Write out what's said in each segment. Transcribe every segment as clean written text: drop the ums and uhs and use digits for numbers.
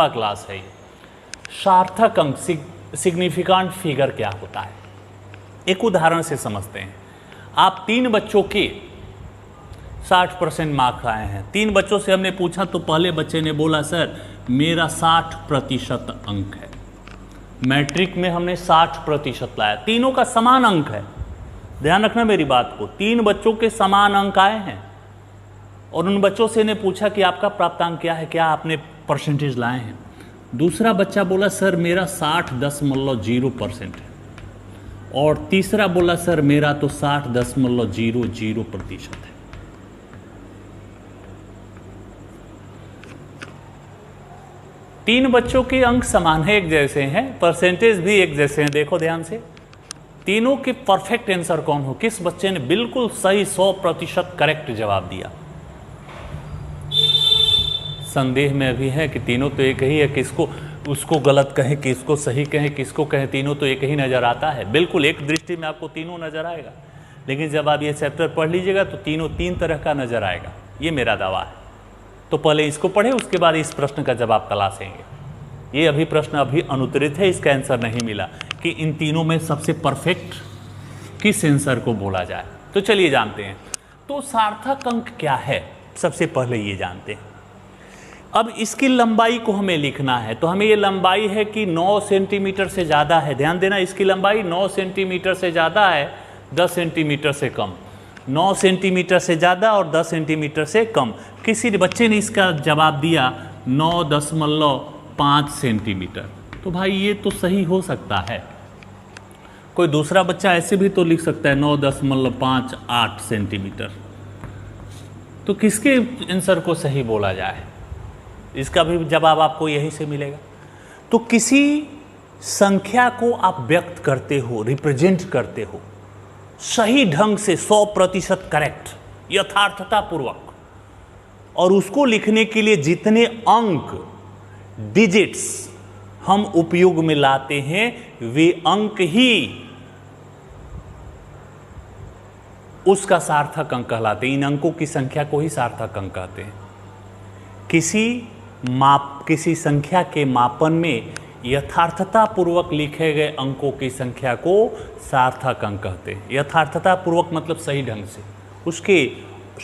Class है ये। सार्थक अंक सिग्निफिकेंट फिगर क्या होता है, एक उदाहरण से समझते हैं। आप 3 बच्चों के 60% मार्क्स आए हैं। 3 बच्चों से हमने पूछा तो पहले बच्चे ने बोला सर मेरा 60% अंक है। मैट्रिक में हमने 60% लाया, तीनों का समान अंक है। ध्यान रखना मेरी बात को, 3 बच्चों के समान अंक आए हैं और उन बच्चों से ने पूछा कि आपका प्राप्तांक क्या है, क्या आपने परसेंटेज लाए हैं। दूसरा बच्चा बोला सर मेरा 60.0% है और तीसरा बोला सर मेरा तो 60.00% है। तीन बच्चों के अंक समान है, एक जैसे हैं, परसेंटेज भी एक जैसे हैं। देखो ध्यान से, तीनों के परफेक्ट आंसर कौन हो, किस बच्चे ने बिल्कुल सही 100% करेक्ट जवाब दिया। संदेह में अभी है कि तीनों तो एक ही है, किसको उसको गलत कहें, किसको सही कहें, किसको कहें, तीनों तो एक ही नज़र आता है। बिल्कुल एक दृष्टि में आपको तीनों नज़र आएगा, लेकिन जब आप ये चैप्टर पढ़ लीजिएगा तो तीनों 3 तरह का नज़र आएगा, ये मेरा दावा है। तो पहले इसको पढ़े, उसके बाद इस प्रश्न का जवाब तलाशेंगे। ये अभी प्रश्न अभी अनुत्तरित है, इसका आंसर नहीं मिला कि इन तीनों में सबसे परफेक्ट किस आंसर को बोला जाए। तो चलिए जानते हैं। तो सार्थक अंक क्या है, सबसे पहले ये जानते हैं। अब इसकी लंबाई को हमें लिखना है, तो हमें ये लंबाई है कि 9 सेंटीमीटर से ज़्यादा है। ध्यान देना, इसकी लंबाई 9 सेंटीमीटर से ज़्यादा है, 10 सेंटीमीटर से कम। 9 सेंटीमीटर से ज़्यादा और 10 सेंटीमीटर से कम। किसी बच्चे ने इसका जवाब दिया 9.5 सेंटीमीटर, तो भाई ये तो सही हो सकता है। कोई दूसरा बच्चा ऐसे भी तो लिख सकता है 9.58 सेंटीमीटर। तो किसके आंसर को सही बोला जाए, इसका भी जवाब आपको यही से मिलेगा। तो किसी संख्या को आप व्यक्त करते हो, रिप्रेजेंट करते हो सही ढंग से, 100% करेक्ट, यथार्थता पूर्वक, और उसको लिखने के लिए जितने अंक, डिजिट्स हम उपयोग में लाते हैं वे अंक ही उसका सार्थक अंक कहलाते हैं। इन अंकों की संख्या को ही सार्थक अंक कहते हैं। किसी संख्या के मापन में यथार्थता पूर्वक लिखे गए अंकों की संख्या को सार्थक अंक कहते हैं। यथार्थता पूर्वक मतलब सही ढंग से, उसके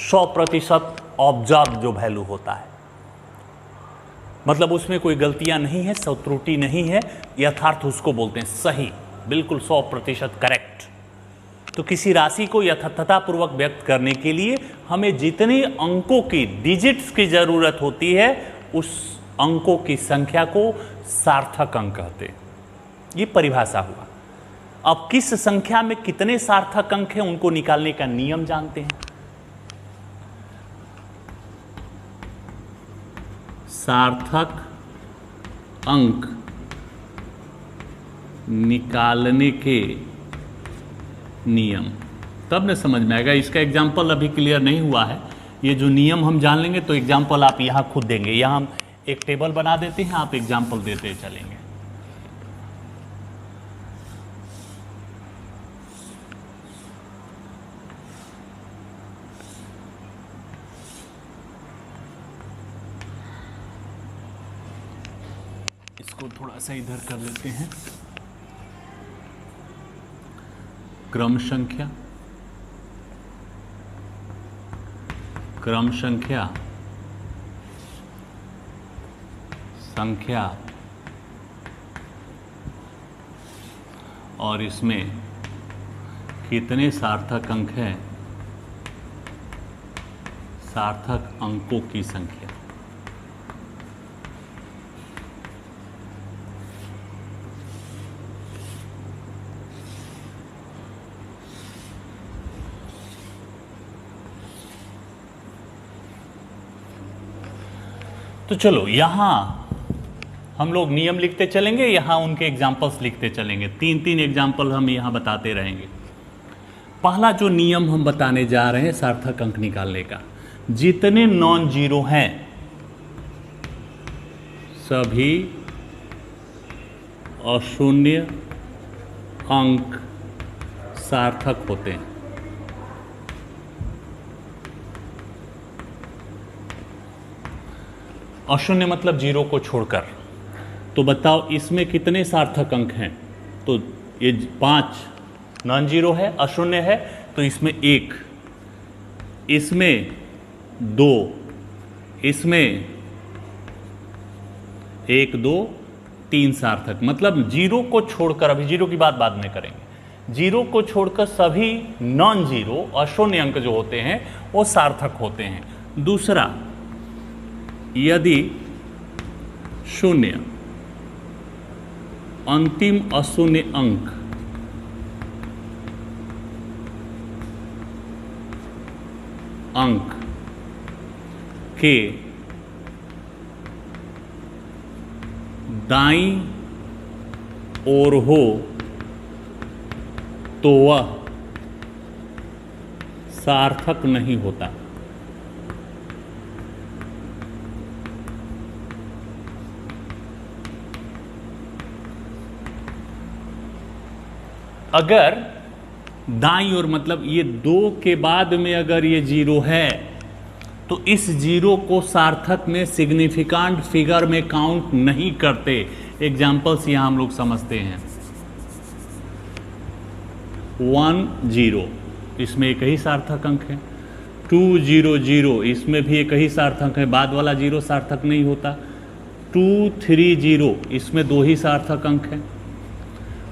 100% ऑब्जर्व जो वैल्यू होता है, मतलब उसमें कोई गलतियां नहीं है, त्रुटि नहीं है, यथार्थ उसको बोलते हैं, सही, बिल्कुल 100% करेक्ट। तो किसी राशि को यथार्थता पूर्वक व्यक्त करने के लिए हमें जितने अंकों की, डिजिट्स की जरूरत होती है, उस अंकों की संख्या को सार्थक अंक कहते हैं। ये परिभाषा हुआ। अब किस संख्या में कितने सार्थक अंक हैं उनको निकालने का नियम जानते हैं। सार्थक अंक निकालने के नियम, तब न समझ में आएगा। इसका एग्जाम्पल अभी क्लियर नहीं हुआ है। ये जो नियम हम जान लेंगे तो एग्जाम्पल आप यहाँ खुद देंगे। यहाँ हम एक टेबल बना देते हैं, आप एग्जाम्पल देते चलेंगे। इसको थोड़ा सा इधर कर लेते हैं। क्रम संख्या, क्रम संख्या, संख्या, और इसमें कितने सार्थक अंक हैं, सार्थक अंकों की संख्या। तो चलो यहाँ हम लोग नियम लिखते चलेंगे, यहाँ उनके एग्जाम्पल्स लिखते चलेंगे। 3 एग्जाम्पल हम यहाँ बताते रहेंगे। पहला जो नियम हम बताने जा रहे हैं सार्थक अंक निकालने का, जितने नॉन जीरो हैं सभी अशून्य अंक सार्थक होते हैं। अशून्य मतलब जीरो को छोड़कर, तो बताओ इसमें कितने सार्थक अंक हैं? तो ये 5 नॉन जीरो है, अशून्य है, तो इसमें 1, इसमें 2, इसमें 1 2 3 सार्थक। मतलब जीरो को छोड़कर, अभी जीरो की बात बाद में करेंगे, जीरो को छोड़कर सभी नॉन जीरो अशून्य अंक जो होते हैं वो सार्थक होते हैं। दूसरा, यदि शून्य अंतिम अशून्य अंक के दाईं ओर हो तो वह सार्थक नहीं होता। अगर दाईं ओर मतलब ये 2 के बाद में अगर ये जीरो है तो इस जीरो को सार्थक में सिग्निफिकेंट फिगर में काउंट नहीं करते। एग्जाम्पल्स यहां हम लोग समझते हैं। 1 0 इसमें एक ही सार्थक अंक है, 2 0 0 इसमें भी एक ही सार्थक है, बाद वाला जीरो सार्थक नहीं होता। 2 3 0 इसमें 2 ही सार्थक अंक है।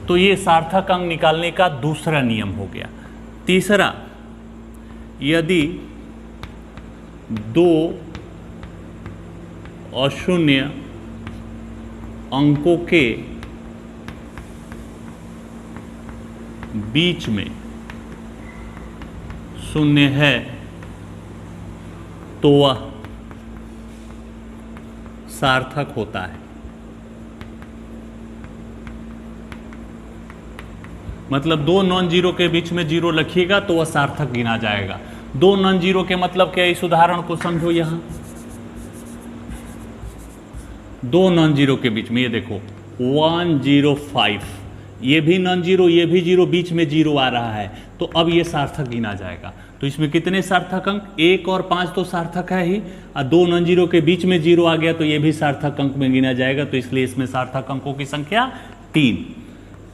तो ये सार्थक अंक निकालने का दूसरा नियम हो गया। तीसरा, यदि 2 अशून्य अंकों के बीच में शून्य है तो वह सार्थक होता है। मतलब 2 नॉन जीरो के बीच में जीरो रखिएगा तो वह सार्थक गिना जाएगा। 2 नॉन जीरो के मतलब क्या, इस उदाहरण को समझो। यहां 2 नॉन जीरो के बीच में ये देखो 105, ये भी नॉन जीरो, ये भी जीरो, बीच में जीरो आ रहा है, तो अब ये सार्थक गिना जाएगा। तो इसमें कितने सार्थक अंक, 1 और 5 तो सार्थक है ही, और 2 नॉन जीरो के बीच में जीरो आ गया तो ये भी सार्थक अंक में गिना जाएगा। तो इसलिए इसमें सार्थक अंकों की संख्या 3,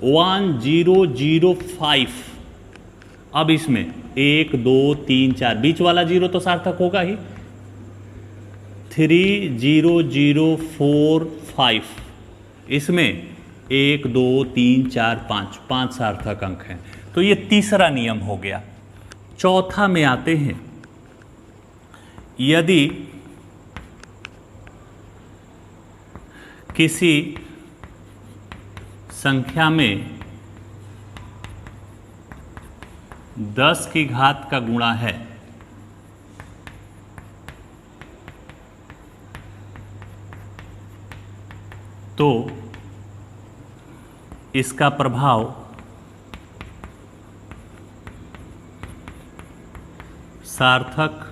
1005। अब इसमें 1 2 3 4 बीच वाला जीरो तो सार्थक होगा ही। 30045 इसमें 1 2 3 4 5 सार्थक अंक हैं। तो ये तीसरा नियम हो गया। चौथा में आते हैं, यदि किसी संख्या में 10 की घात का गुणा है तो इसका प्रभाव सार्थक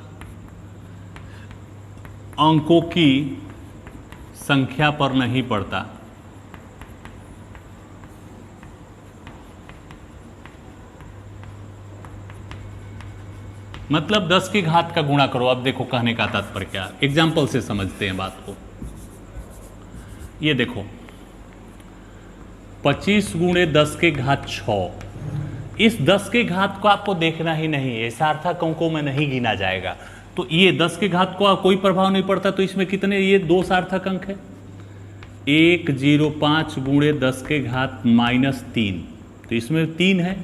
अंकों की संख्या पर नहीं पड़ता। मतलब 10 की घात का गुणा करो। अब देखो कहने का तात्पर्य क्या, एग्जाम्पल से समझते हैं बात को। ये देखो 25 गुणे 10 के घात 6, इस 10 के घात को आपको देखना ही नहीं है, सार्थक अंकों में नहीं गिना जाएगा। तो ये 10 के घात को कोई प्रभाव नहीं पड़ता। तो इसमें कितने, ये 2 सार्थक अंक है। 105 गुणे 10 के घात -3, तो इसमें 3 है।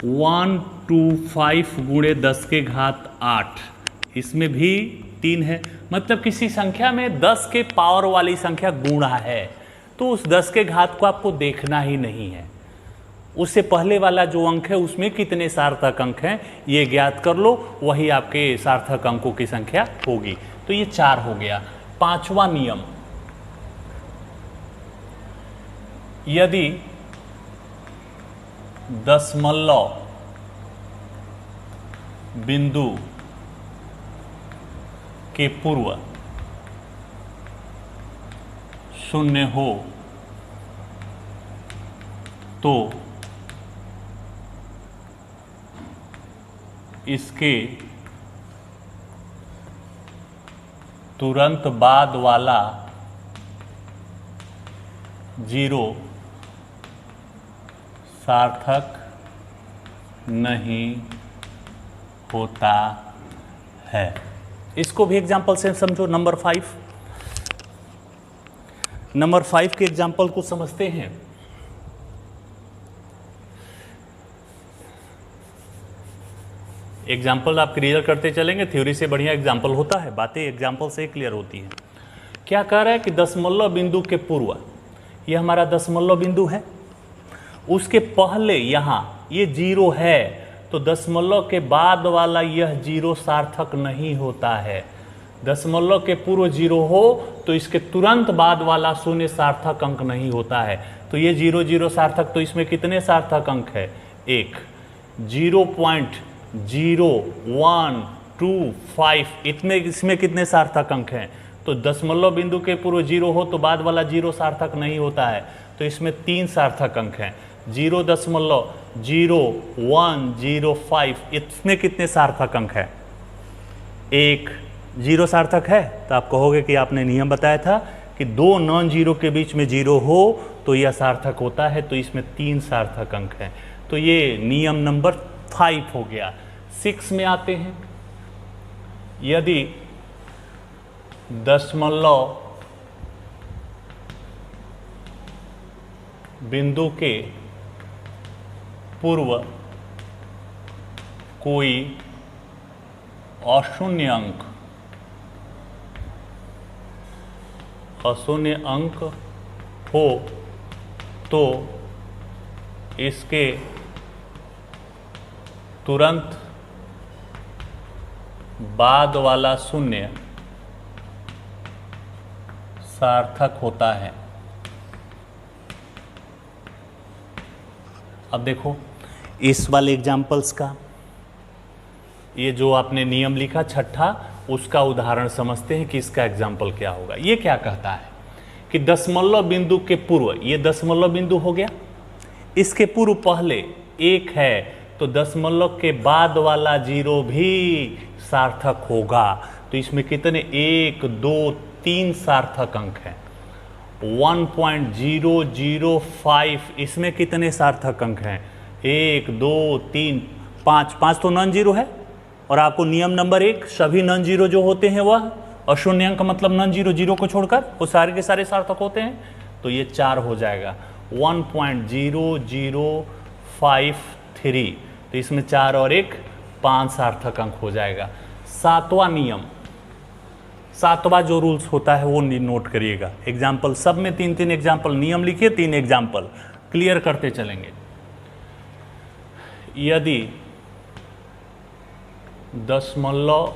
125 गुणे 10 के घात 8, इसमें भी 3 है। मतलब किसी संख्या में 10 के पावर वाली संख्या गुणा है तो उस 10 के घात को आपको देखना ही नहीं है। उससे पहले वाला जो अंक है उसमें कितने सार्थक अंक हैं ये ज्ञात कर लो, वही आपके सार्थक अंकों की संख्या होगी। तो ये 4 हो गया। 5वां नियम, यदि दशमलव बिंदु के पूर्व शून्य हो तो इसके तुरंत बाद वाला जीरो सार्थक नहीं होता है। इसको भी एग्जाम्पल से समझो। नंबर 5 के एग्जाम्पल को समझते हैं। एग्जाम्पल आप क्लियर करते चलेंगे, थ्योरी से बढ़िया एग्जाम्पल होता है, बातें एग्जाम्पल से क्लियर होती हैं। क्या कह रहा है कि दशमलव बिंदु के पूर्व, ये हमारा दशमलव बिंदु है, उसके पहले यहाँ ये जीरो है, तो दशमलव के बाद वाला यह जीरो सार्थक नहीं होता है। दशमलव के पूर्व जीरो हो तो इसके तुरंत बाद वाला शून्य सार्थक अंक नहीं होता है। तो ये 0 0 सार्थक, तो इसमें कितने सार्थक अंक है? 1। 0.0125 इतने, इसमें कितने सार्थक अंक हैं? तो दशमलव बिंदु के पूर्व जीरो हो तो बाद वाला जीरो सार्थक नहीं होता है, तो इसमें 3 सार्थक अंक हैं। 0.0105 इसमें कितने सार्थक अंक हैं? 1। 0 सार्थक है, तो आप कहोगे कि आपने नियम बताया था कि 2 नॉन जीरो के बीच में जीरो हो तो यह सार्थक होता है, तो इसमें 3 सार्थक अंक हैं। तो ये नियम नंबर 5 हो गया। 6 में आते हैं। यदि दशमलव बिंदु के पूर्व कोई अशून्य अंक हो तो इसके तुरंत बाद वाला शून्य सार्थक होता है। अब देखो इस वाले एग्जाम्पल्स का, ये जो आपने नियम लिखा छठा, उसका उदाहरण समझते हैं कि इसका एग्जाम्पल क्या होगा। ये क्या कहता है कि दशमलव बिंदु के पूर्व, ये दशमलव बिंदु हो गया, इसके पूर्व पहले 1 है, तो दशमलव के बाद वाला जीरो भी सार्थक होगा। तो इसमें कितने? 1 2 3 सार्थक अंक हैं। 1.005 इसमें कितने सार्थक अंक हैं? 1 2 3 5 तो नॉन जीरो है। और आपको नियम नंबर 1, सभी नॉन जीरो जो होते हैं वह अशून्य अंक मतलब नॉन जीरो, जीरो को छोड़कर वो सारे के सारे सार्थक होते हैं। तो ये 4 हो जाएगा। 1.0053, तो इसमें 4 और 1 5 सार्थक अंक हो जाएगा। 7वां नियम, 7वां जो रूल्स होता है वो नोट करिएगा। एग्जाम्पल सब में 3-3 एग्जाम्पल, नियम लिखिए, 3 एग्जाम्पल क्लियर करते चलेंगे। यदि दशमलव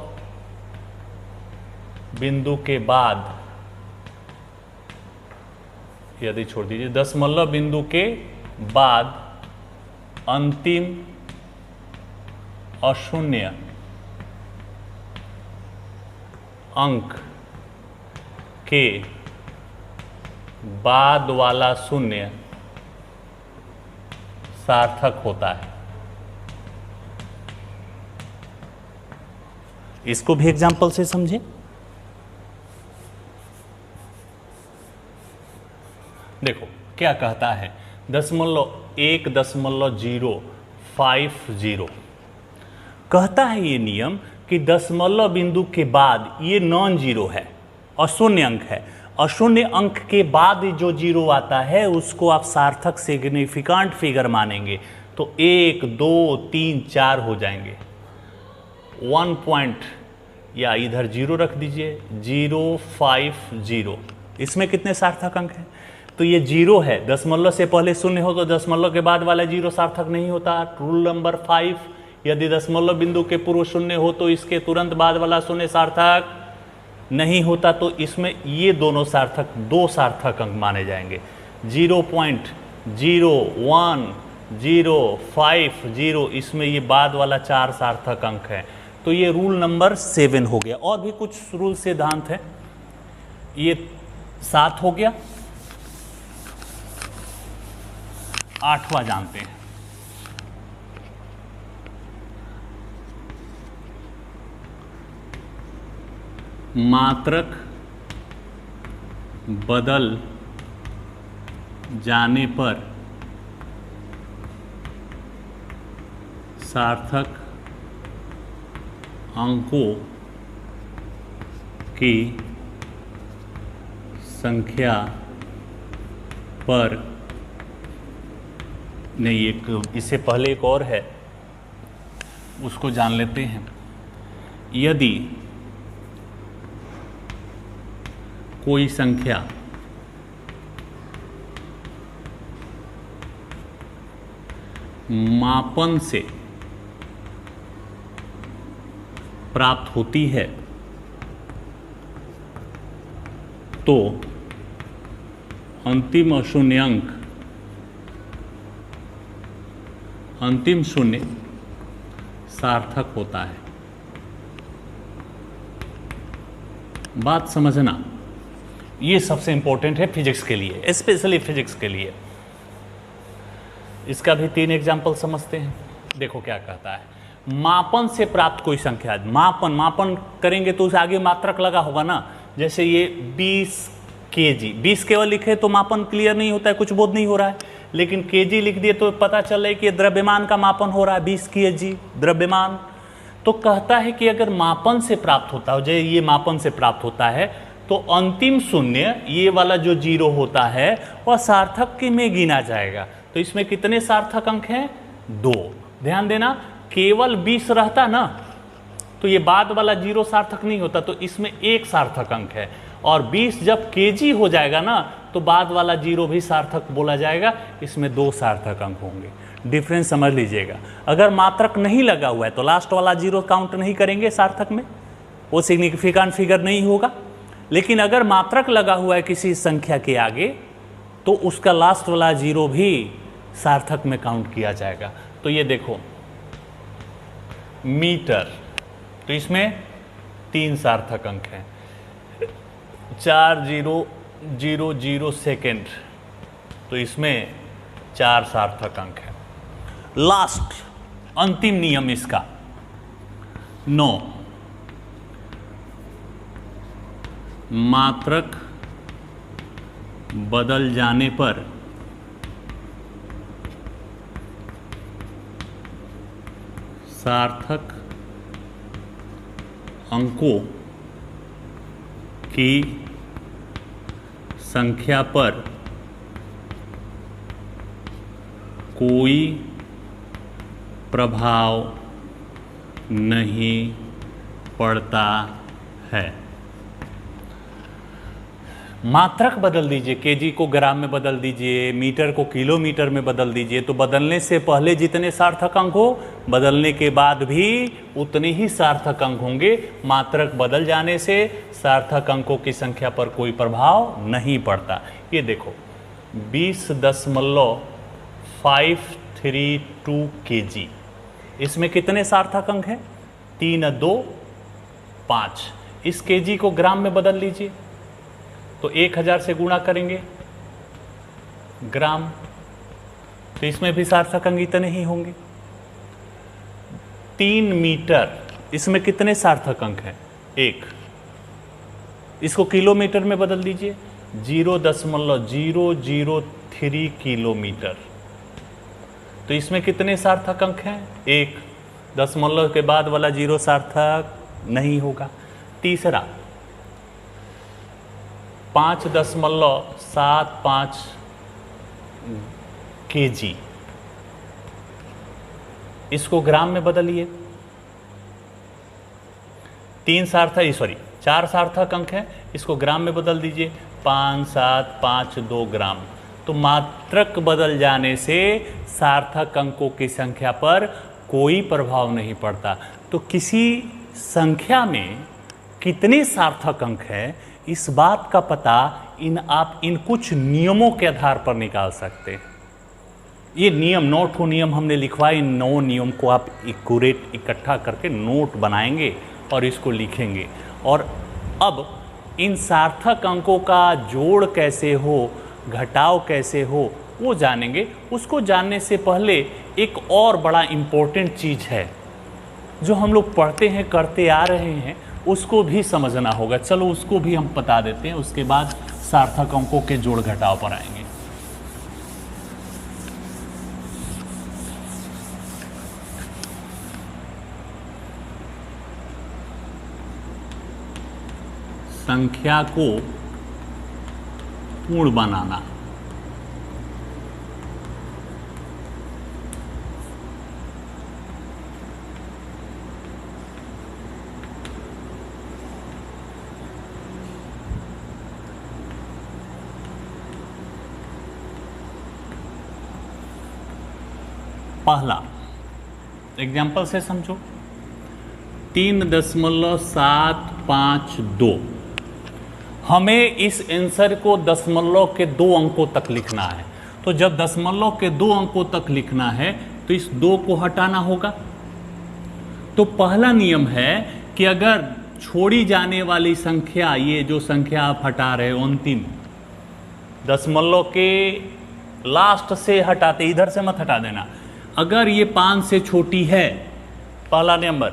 बिंदु के बाद, यदि छोड़ दीजिए, दशमलव बिंदु के बाद अंतिम अशून्य अंक के बाद वाला शून्य सार्थक होता है। इसको भी एग्जाम्पल से समझें। देखो क्या कहता है, 1.050 कहता है ये नियम कि दशमलव बिंदु के बाद ये नॉन जीरो है, अशून्य अंक है। अशून्य अंक के बाद जो जीरो आता है उसको आप सार्थक सिग्निफिकेंट फिगर मानेंगे, तो 1 2 3 4 हो जाएंगे। 1 पॉइंट या इधर 0 रख दीजिए, 050, इसमें कितने सार्थक अंक हैं? तो ये 0 है, दशमलव से पहले शून्य हो तो दशमलव के बाद वाला 0 सार्थक नहीं होता। रूल नंबर 5, यदि दशमलव बिंदु के पूर्व शून्य हो तो इसके तुरंत बाद वाला शून्य सार्थक नहीं होता, तो इसमें ये दोनों सार्थक, 2 सार्थक अंक माने जाएंगे। 0.01050, इसमें ये बाद वाला 4 सार्थक अंक है। तो ये रूल नंबर 7 हो गया। और भी कुछ रूल सिद्धांत है, ये 7 हो गया। 8वां जानते हैं। मात्रक बदल जाने पर सार्थक अंकों की संख्या पर, नहीं, एक इससे पहले एक और है, उसको जान लेते हैं। यदि कोई संख्या मापन से प्राप्त होती है तो अंतिम शून्य अंक, अंतिम शून्य सार्थक होता है। बात समझना, ये सबसे इंपॉर्टेंट है फिजिक्स के लिए, स्पेशली फिजिक्स के लिए। इसका भी 3 एग्जाम्पल समझते हैं। देखो क्या कहता है, मापन से प्राप्त कोई संख्या, मापन करेंगे तो उसे आगे मात्रक लगा होगा ना। जैसे ये 20 kg, 20 केवल लिखे तो मापन क्लियर नहीं होता है, कुछ बोध नहीं हो रहा है, लेकिन kg लिख दिए तो पता चल रहा है कि द्रव्यमान का मापन हो रहा है, 20 kg द्रव्यमान। तो कहता है कि अगर मापन से प्राप्त होता है, जैसे ये मापन से प्राप्त होता है, तो अंतिम शून्य, ये वाला जो 0 होता है, वह सार्थक में गिना जाएगा। तो इसमें कितने सार्थक अंक हैं? 2। ध्यान देना, केवल 20 रहता ना तो ये बाद वाला 0 सार्थक नहीं होता, तो इसमें 1 सार्थक अंक है। और 20 जब kg हो जाएगा ना तो बाद वाला 0 भी सार्थक बोला जाएगा, इसमें 2 सार्थक अंक होंगे। डिफरेंस समझ लीजिएगा। अगर मात्रक नहीं लगा हुआ है तो लास्ट वाला 0 काउंट नहीं करेंगे सार्थक में, वो सिग्निफिकेंट फिगर नहीं होगा। लेकिन अगर मात्रक लगा हुआ है किसी संख्या के आगे तो उसका लास्ट वाला 0 भी सार्थक में काउंट किया जाएगा। तो ये देखो मीटर, तो इसमें 3 सार्थक अंक हैं, 4000 सेकेंड, तो इसमें 4 सार्थक अंक है। लास्ट अंतिम नियम इसका 9, मात्रक बदल जाने पर सार्थक अंकों की संख्या पर कोई प्रभाव नहीं पड़ता है। मात्रक बदल दीजिए, केजी को ग्राम में बदल दीजिए, मीटर को किलोमीटर में बदल दीजिए, तो बदलने से पहले जितने सार्थक अंक हो, बदलने के बाद भी उतने ही सार्थक अंक होंगे। मात्रक बदल जाने से सार्थक अंकों की संख्या पर कोई प्रभाव नहीं पड़ता। ये देखो 20.532 kg, इसमें कितने सार्थक अंक हैं? 3, 2, 5। इस kg को ग्राम में बदल लीजिए तो 1000 से गुणा करेंगे ग्राम, तो इसमें भी सार्थक अंक इतने ही होंगे। 3 मीटर, इसमें कितने सार्थक अंक हैं? 1। इसको किलोमीटर में बदल दीजिए, 0.003 किलोमीटर, तो इसमें कितने सार्थक अंक हैं? 1। दशमलव के बाद वाला 0 सार्थक नहीं होगा। तीसरा 5.75 kg, इसको ग्राम में बदलिए। 4 सार्थक अंक है, इसको ग्राम में बदल दीजिए, 5752 ग्राम। तो मात्रक बदल जाने से सार्थक अंकों की संख्या पर कोई प्रभाव नहीं पड़ता। तो किसी संख्या में कितने सार्थक अंक है, इस बात का पता आप इन कुछ नियमों के आधार पर निकाल सकते हैं। ये नियम 9 नियम हमने लिखवाए, इन 9 नियम को आप एक्यूरेट इकट्ठा करके नोट बनाएंगे और इसको लिखेंगे। और अब इन सार्थक अंकों का जोड़ कैसे हो, घटाव कैसे हो, वो जानेंगे। उसको जानने से पहले एक और बड़ा इम्पोर्टेंट चीज़ है जो हम लोग पढ़ते हैं, करते आ रहे हैं, उसको भी समझना होगा। चलो उसको भी हम बता देते हैं, उसके बाद सार्थक अंकों के जोड़ घटाव पर आएंगे। संख्या को पूर्ण बनाना। पहला एग्जाम्पल से समझो, 3.752। हमें इस आंसर को दशमलव के 2 अंकों तक लिखना है। तो जब दशमलव के 2 अंकों तक लिखना है तो इस 2 को हटाना होगा। तो पहला नियम है कि अगर छोड़ी जाने वाली संख्या, ये जो संख्या आप हटा रहे हो अंतिम, दशमलव के लास्ट से हटाते, इधर से मत हटा देना। अगर ये 5 से छोटी है, पहला नंबर,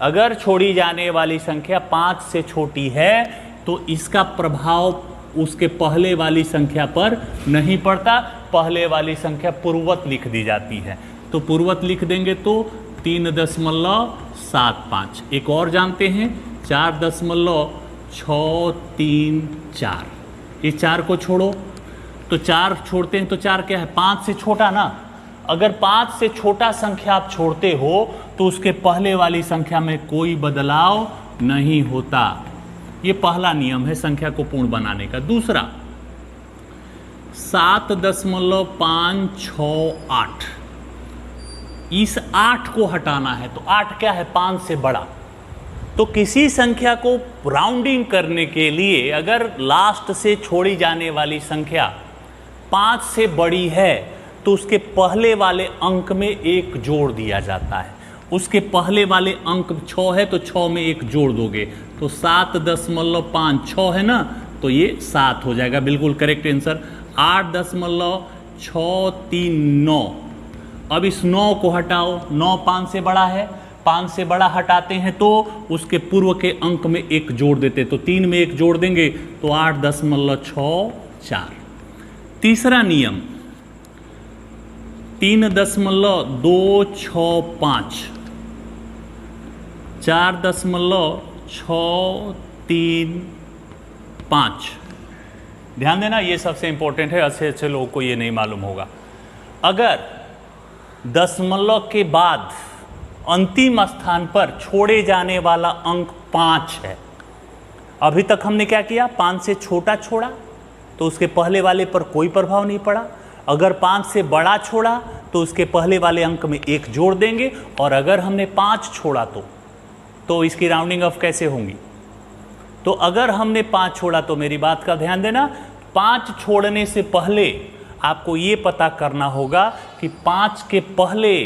अगर छोड़ी जाने वाली संख्या 5 से छोटी है तो इसका प्रभाव उसके पहले वाली संख्या पर नहीं पड़ता। पहले वाली संख्या पूर्ववत लिख दी जाती है। तो पूर्ववत लिख देंगे तो 3.75। एक और जानते हैं, 4.634। इस 4 को छोड़ो तो 4 छोड़ते हैं तो 4 क्या है, 5 से छोटा ना। अगर 5 से छोटा संख्या आप छोड़ते हो तो उसके पहले वाली संख्या में कोई बदलाव नहीं होता। ये पहला नियम है संख्या को पूर्ण बनाने का। दूसरा, 7.568। इस 8 को हटाना है। तो 8 क्या है, 5 से बड़ा। तो किसी संख्या को राउंडिंग करने के लिए अगर लास्ट से छोड़ी जाने वाली संख्या 5 से बड़ी है तो उसके पहले वाले अंक में 1 जोड़ दिया जाता है। उसके पहले वाले अंक 6 है तो 6 में 1 जोड़ दोगे तो 7.56 है ना, तो ये 7 हो जाएगा। बिल्कुल करेक्ट आंसर। 8.639। अब इस 9 को हटाओ, 9 5 से बड़ा है, 5 से बड़ा हटाते हैं तो उसके पूर्व के अंक में 1 जोड़ देते, तो 3 में 1 जोड़ देंगे तो 8.64। तीसरा नियम, 3.265, 4.635। ध्यान देना, ये सबसे इंपॉर्टेंट है। अच्छे अच्छे लोगों को ये नहीं मालूम होगा। अगर दशमलव के बाद अंतिम स्थान पर छोड़े जाने वाला अंक 5 है, अभी तक हमने क्या किया, 5 से छोटा छोड़ा तो उसके पहले वाले पर कोई प्रभाव नहीं पड़ा। अगर 5 से बड़ा छोड़ा तो उसके पहले वाले अंक में 1 जोड़ देंगे। और अगर हमने 5 छोड़ा तो इसकी राउंडिंग ऑफ कैसे होंगी। तो अगर हमने 5 छोड़ा तो मेरी बात का ध्यान देना, 5 छोड़ने से पहले आपको ये पता करना होगा कि 5 के पहले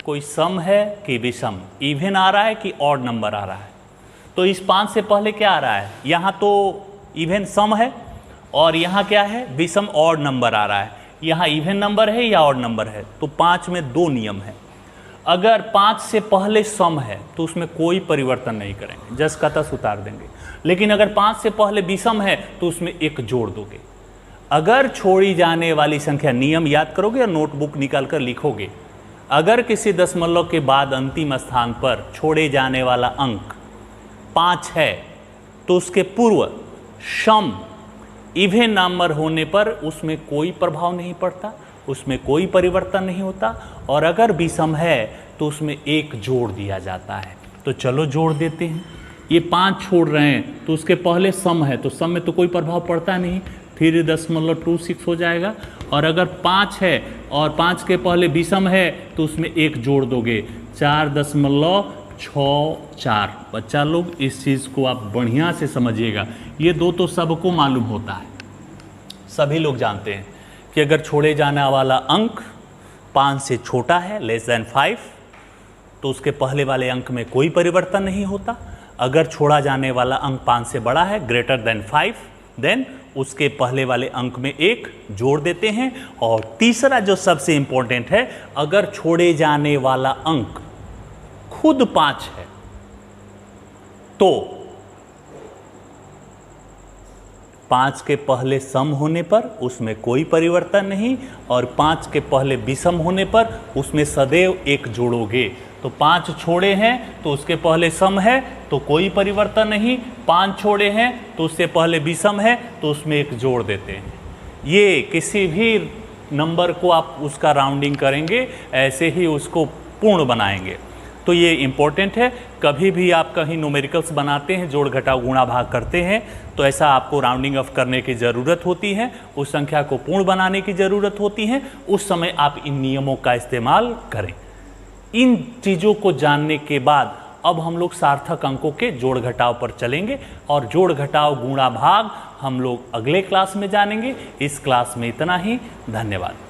कोई सम है कि विषम, इवन आ रहा है कि ऑड नंबर आ रहा है। तो इस 5 से पहले क्या आ रहा है, यहाँ तो इवन सम है और यहाँ क्या है, विषम ऑड नंबर आ रहा है। यहाँ इवन नंबर है या ऑड नंबर है। तो 5 में 2 नियम है। अगर 5 से पहले सम है तो उसमें कोई परिवर्तन नहीं करेंगे, जस का तस उतार देंगे। लेकिन अगर 5 से पहले विषम है तो उसमें 1 जोड़ दोगे। अगर छोड़ी जाने वाली संख्या, नियम याद करोगे या नोटबुक निकाल कर लिखोगे, अगर किसी दशमलव के बाद अंतिम स्थान पर छोड़े जाने वाला अंक 5 है तो उसके पूर्व सम इवन नंबर होने पर उसमें कोई प्रभाव नहीं पड़ता, उसमें कोई परिवर्तन नहीं होता। और अगर विषम है तो उसमें 1 जोड़ दिया जाता है। तो चलो जोड़ देते हैं। ये 5 छोड़ रहे हैं तो उसके पहले सम है, तो सम में तो कोई प्रभाव पड़ता नहीं, 3.26 हो जाएगा। और अगर 5 है और 5 के पहले विषम है तो उसमें 1 जोड़ दोगे, 4.64। बच्चा लोग इस चीज़ को आप बढ़िया से समझिएगा। ये 2 तो सबको मालूम होता है, सभी लोग जानते हैं कि अगर छोड़े जाने वाला अंक 5 से छोटा है, लेस देन 5, तो उसके पहले वाले अंक में कोई परिवर्तन नहीं होता। अगर छोड़ा जाने वाला अंक 5 से बड़ा है, ग्रेटर देन 5, देन उसके पहले वाले अंक में 1 जोड़ देते हैं। और तीसरा जो सबसे इंपॉर्टेंट है, अगर छोड़े जाने वाला अंक खुद 5 है तो 5 के पहले सम होने पर उसमें कोई परिवर्तन नहीं, और 5 के पहले विषम होने पर उसमें सदैव 1 जोड़ोगे। तो 5 छोड़े हैं तो उसके पहले सम है, तो कोई परिवर्तन नहीं, 5 छोड़े हैं तो उससे पहले विषम है तो उसमें 1 जोड़ देते हैं। ये किसी भी नंबर को आप उसका राउंडिंग करेंगे, ऐसे ही उसको पूर्ण बनाएंगे। तो ये इम्पोर्टेंट है। कभी भी आप कहीं न्यूमेरिकल्स बनाते हैं, जोड़ घटाव गुणा भाग करते हैं, तो ऐसा आपको राउंडिंग ऑफ करने की ज़रूरत होती है, उस संख्या को पूर्ण बनाने की ज़रूरत होती है। उस समय आप इन नियमों का इस्तेमाल करें। इन चीज़ों को जानने के बाद अब हम लोग सार्थक अंकों के जोड़ घटाव पर चलेंगे, और जोड़ घटाव गुणा भाग हम लोग अगले क्लास में जानेंगे। इस क्लास में इतना ही। धन्यवाद।